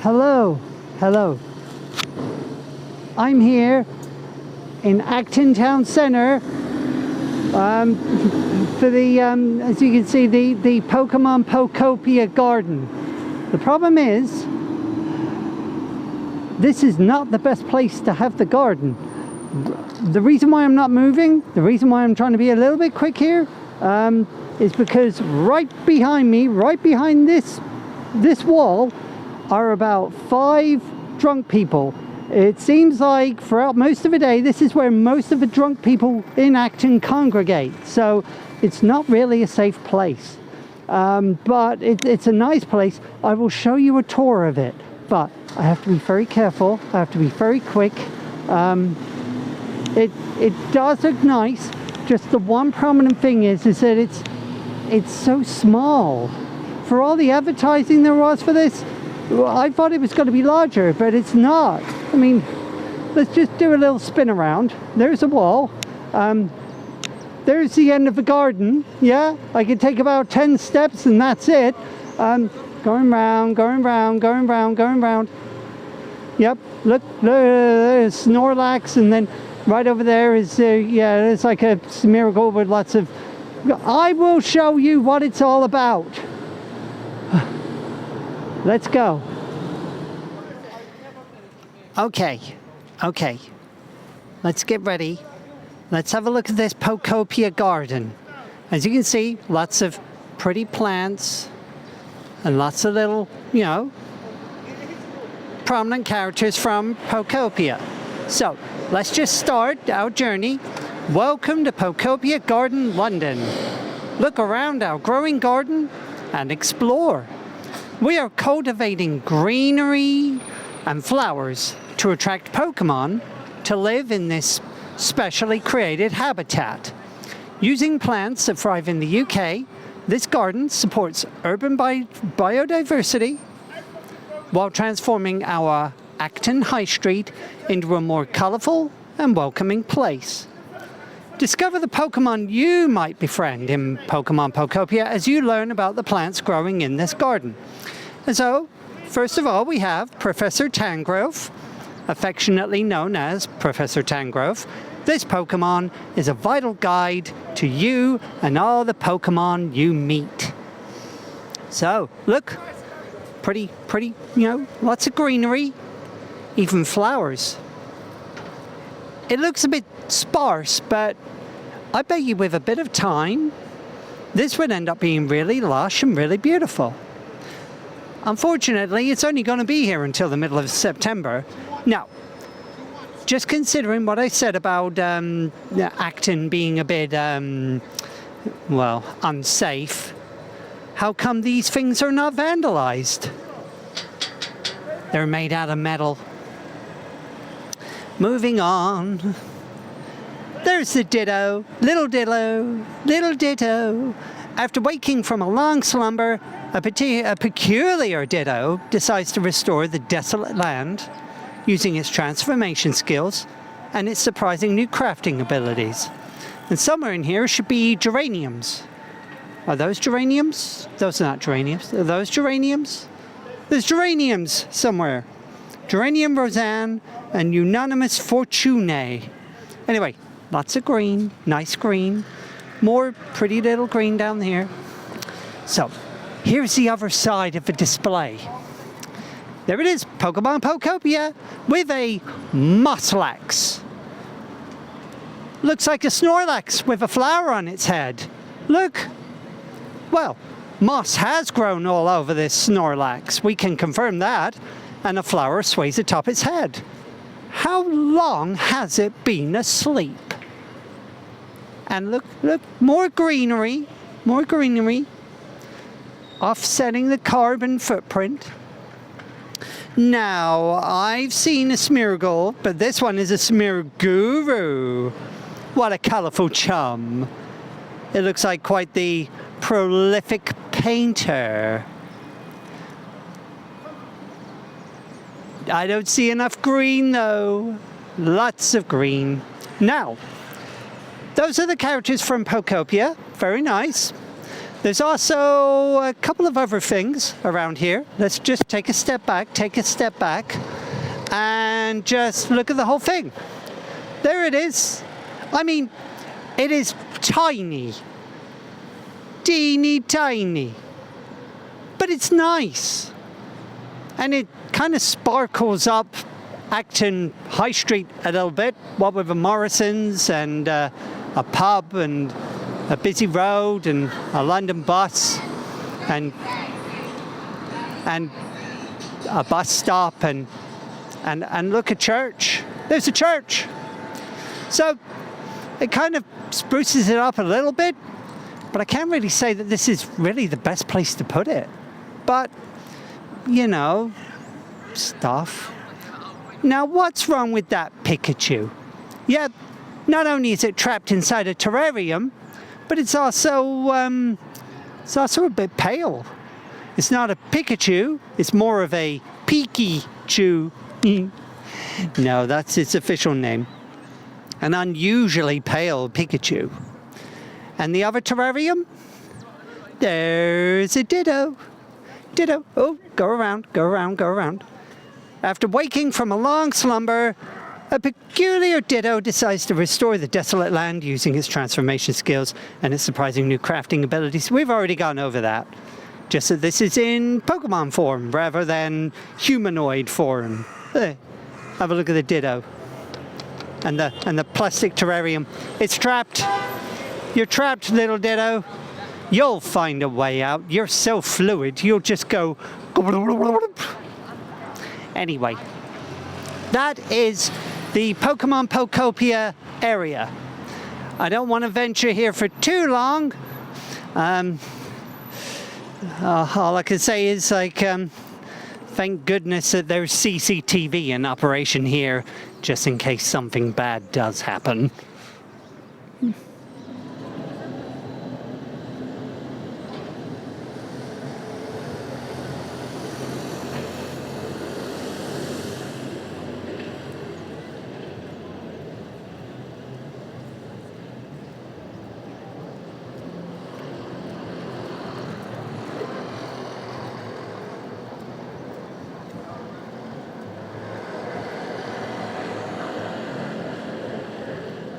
Hello, hello. I'm here in Acton Town Centre for the, as you can see, the Pokemon Pokopia garden. The problem is, this is not the best place to have the garden. The reason why I'm not moving, the reason why I'm trying to be a little bit quick here, is because right behind me, right behind this wall, are about 5 drunk people. It seems like throughout most of the day, this is where most of the drunk people in Acton congregate. So it's not really a safe place. But it's a nice place. I will show you a tour of it. But I have to be very careful. I have to be very quick. It does look nice. Just the one prominent thing is that it's so small. For all the advertising there was for this, I thought it was going to be larger, but it's not. I mean, let's just do a little spin around. There's a wall. There's the end of the garden. Yeah, I can take about 10 steps and that's it. Going round, going round, going round, going round. Yep, look, there's Snorlax, and then right over there is, yeah, it's like a Smeargle with lots of... I will show you what it's all about. Let's go. Okay. Let's get ready. Let's have a look at this Pokopia garden. As you can see, lots of pretty plants and lots of little, you know, prominent characters from Pokopia. So, let's just start our journey. Welcome to Pokopia Garden, London. Look around our growing garden and explore. We are cultivating greenery and flowers to attract Pokemon to live in this specially created habitat. Using plants that thrive in the UK, this garden supports urban biodiversity while transforming our Acton High Street into a more colourful and welcoming place. Discover the Pokemon you might befriend in Pokemon Pokopia as you learn about the plants growing in this garden. And so, first of all, we have Professor Tangrowth, affectionately known as Professor Tangrowth. This Pokemon is a vital guide to you and all the Pokemon you meet. So, look, pretty, you know, lots of greenery, even flowers. It looks a bit sparse, but I bet you with a bit of time, this would end up being really lush and really beautiful. Unfortunately, it's only going to be here until the middle of September. Now, just considering what I said about Acton being a bit, well, unsafe, how come these things are not vandalized? They're made out of metal. Moving on. There's the Ditto, little Ditto, little Ditto. After waking from a long slumber, a peculiar Ditto decides to restore the desolate land using its transformation skills and its surprising new crafting abilities. And somewhere in here should be geraniums. Are those geraniums? Those are not geraniums. Are those geraniums? There's geraniums somewhere. Geranium Roseanne and Unanimous Fortune. Anyway, lots of green, nice green. More pretty little green down here. So, here's the other side of the display. There it is, Pokemon Pokopia with a Muslax. Looks like a Snorlax with a flower on its head. Look. Well, moss has grown all over this Snorlax. We can confirm that. And a flower sways atop its head. How long has it been asleep? And look, more greenery, offsetting the carbon footprint. Now, I've seen a Smeargle, but this one is a Smearguru. What a colourful chum. It looks like quite the prolific painter. I don't see enough green though. Lots of green. Now, those are the characters from Pokopia. Very nice. There's also a couple of other things around here. Let's just take a step back, and just look at the whole thing. There it is. I mean, it is tiny. Teeny tiny. But it's nice. And it kind of sparkles up Acton High Street a little bit, what with the Morrisons and a pub and a busy road and a London bus and a bus stop and look, a church. There's a church. So it kind of spruces it up a little bit, but I can't really say that this is really the best place to put it. But, you know, stuff. Now, what's wrong with that Pikachu? Yeah, not only is it trapped inside a terrarium, but it's also a bit pale. It's not a Pikachu, it's more of a Pikachu. No, that's its official name. An unusually pale Pikachu. And the other terrarium? There's a Ditto. Ditto. Oh, go around. After waking from a long slumber, a peculiar Ditto decides to restore the desolate land using its transformation skills and its surprising new crafting abilities. We've already gone over that. Just that this is in Pokemon form rather than humanoid form. Have a look at the Ditto. And the plastic terrarium. It's trapped. You're trapped, little Ditto. You'll find a way out. You're so fluid, you'll just go... Anyway, that is the Pokemon Pokopia area. I don't want to venture here for too long. All I can say is, like, thank goodness that there's CCTV in operation here, just in case something bad does happen.